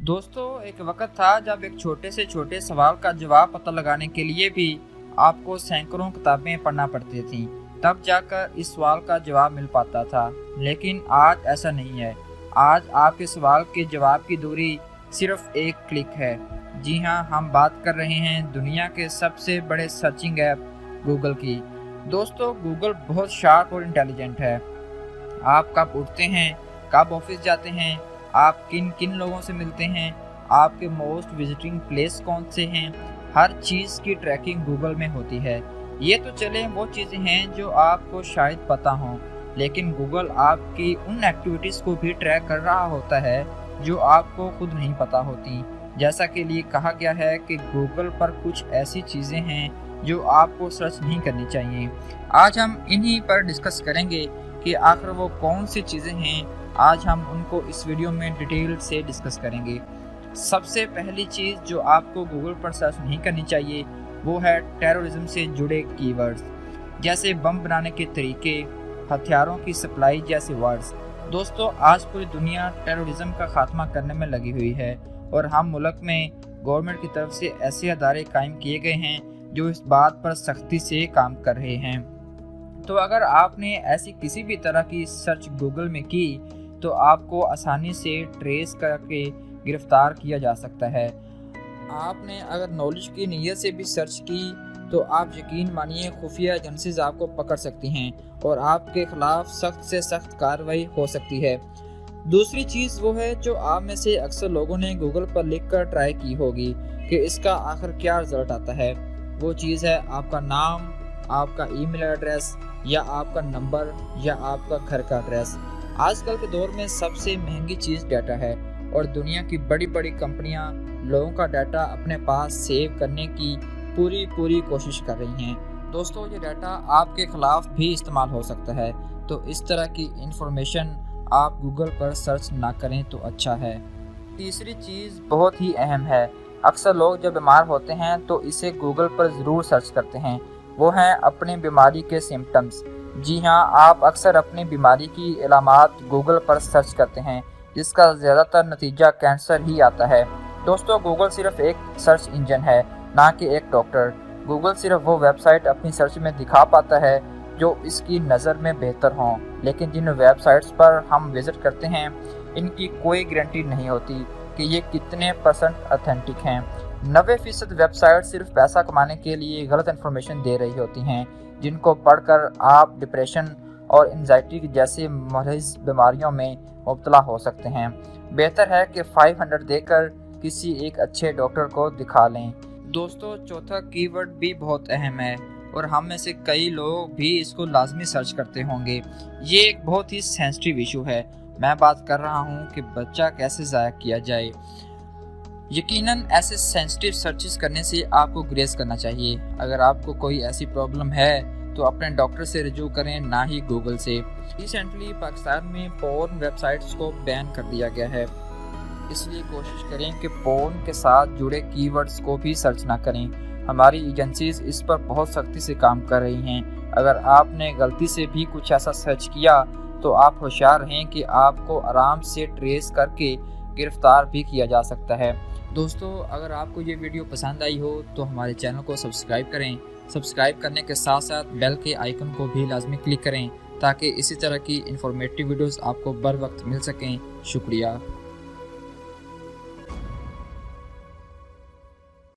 दोस्तों, एक वक्त था जब एक छोटे से छोटे सवाल का जवाब पता लगाने के लिए भी आपको सैकड़ों किताबें पढ़ना पड़ती थीं, तब जाकर इस सवाल का जवाब मिल पाता था। लेकिन आज ऐसा नहीं है। आज आपके सवाल के जवाब की दूरी सिर्फ एक क्लिक है। जी हाँ, हम बात कर रहे हैं दुनिया के सबसे बड़े सर्चिंग ऐप गूगल की। दोस्तों, गूगल बहुत शार्प और इंटेलिजेंट है। आप कब उठते हैं, कब ऑफिस जाते हैं, आप किन किन लोगों से मिलते हैं, आपके मोस्ट विजिटिंग प्लेस कौन से हैं, हर चीज़ की ट्रैकिंग गूगल में होती है। ये तो चले वो चीज़ें हैं जो आपको शायद पता हों, लेकिन गूगल आपकी उन एक्टिविटीज़ को भी ट्रैक कर रहा होता है जो आपको खुद नहीं पता होती। जैसा कि लिए कहा गया है कि गूगल पर कुछ ऐसी चीज़ें हैं जो आपको सर्च नहीं करनी चाहिए। आज हम इन्हीं पर डिस्कस करेंगे कि आखिर वो कौन सी चीज़ें हैं। आज हम उनको इस वीडियो में डिटेल से डिस्कस करेंगे। सबसे पहली चीज़ जो आपको गूगल पर सर्च नहीं करनी चाहिए वो है टेररिज्म से जुड़े कीवर्ड्स, जैसे बम बनाने के तरीके, हथियारों की सप्लाई जैसे वर्ड्स। दोस्तों, आज पूरी दुनिया टेररिज्म का खात्मा करने में लगी हुई है और हम मुल्क में गवर्नमेंट की तरफ से ऐसे अदारे कायम किए गए हैं जो इस बात पर सख्ती से काम कर रहे हैं। तो अगर आपने ऐसी किसी भी तरह की सर्च गूगल में की तो आपको आसानी से ट्रेस करके गिरफ्तार किया जा सकता है। आपने अगर नॉलेज की नीयत से भी सर्च की तो आप यकीन मानिए खुफिया एजेंसीज आपको पकड़ सकती हैं और आपके खिलाफ सख्त से सख्त कार्रवाई हो सकती है। दूसरी चीज़ वो है जो आप में से अक्सर लोगों ने गूगल पर लिख कर ट्राई की होगी कि इसका आखिर क्या रिजल्ट आता है। वो चीज़ है आपका नाम, आपका ईमेल एड्रेस या आपका नंबर या आपका घर का एड्रेस। आजकल के दौर में सबसे महंगी चीज़ डाटा है और दुनिया की बड़ी बड़ी कंपनियां लोगों का डाटा अपने पास सेव करने की पूरी कोशिश कर रही हैं। दोस्तों, ये डाटा आपके खिलाफ भी इस्तेमाल हो सकता है, तो इस तरह की इंफॉर्मेशन आप गूगल पर सर्च ना करें तो अच्छा है। तीसरी चीज़ बहुत ही अहम है। अक्सर लोग जब बीमार होते हैं तो इसे गूगल पर ज़रूर सर्च करते हैं। वो हैं अपनी बीमारी के सिम्टम्स। जी हाँ, आप अक्सर अपनी बीमारी की अलामात गूगल पर सर्च करते हैं, जिसका ज़्यादातर नतीजा कैंसर ही आता है। दोस्तों, गूगल सिर्फ एक सर्च इंजन है, ना कि एक डॉक्टर। गूगल सिर्फ वो वेबसाइट अपनी सर्च में दिखा पाता है जो इसकी नज़र में बेहतर हों, लेकिन जिन वेबसाइट्स पर हम विज़िट करते हैं इनकी कोई गारंटी नहीं होती कि ये कितने % ऑथेंटिक हैं। 90% वेबसाइट सिर्फ पैसा कमाने के लिए गलत इन्फॉर्मेशन दे रही होती हैं, जिनको पढ़कर आप डिप्रेशन और एंजाइटी जैसे मरीज बीमारियों में मुब्तला हो सकते हैं। बेहतर है कि 500 देकर किसी एक अच्छे डॉक्टर को दिखा लें। दोस्तों, चौथा कीवर्ड भी बहुत अहम है और हम में से कई लोग भी इसको लाजमी सर्च करते होंगे। ये एक बहुत ही सेंसिटिव इशू है। मैं बात कर रहा हूँ कि बच्चा कैसे ज़ाया किया जाए। यकीनन ऐसे सेंसिटिव सर्चेस करने से आपको गुरेज करना चाहिए। अगर आपको कोई ऐसी प्रॉब्लम है तो अपने डॉक्टर से रजू करें, ना ही गूगल से। रिसेंटली पाकिस्तान में पोर्न वेबसाइट्स को बैन कर दिया गया है, इसलिए कोशिश करें कि पोर्न के साथ जुड़े कीवर्ड्स को भी सर्च ना करें। हमारी एजेंसीज इस पर बहुत सख्ती से काम कर रही हैं। अगर आपने गलती से भी कुछ ऐसा सर्च किया तो आप होशियार रहें कि आपको आराम से ट्रेस करके गिरफ्तार भी किया जा सकता है। दोस्तों, अगर आपको ये वीडियो पसंद आई हो तो हमारे चैनल को सब्सक्राइब करें। सब्सक्राइब करने के साथ साथ बेल के आइकन को भी लाजमी क्लिक करें ताकि इसी तरह की इंफॉर्मेटिव वीडियोस आपको बर वक्त मिल सकें। शुक्रिया।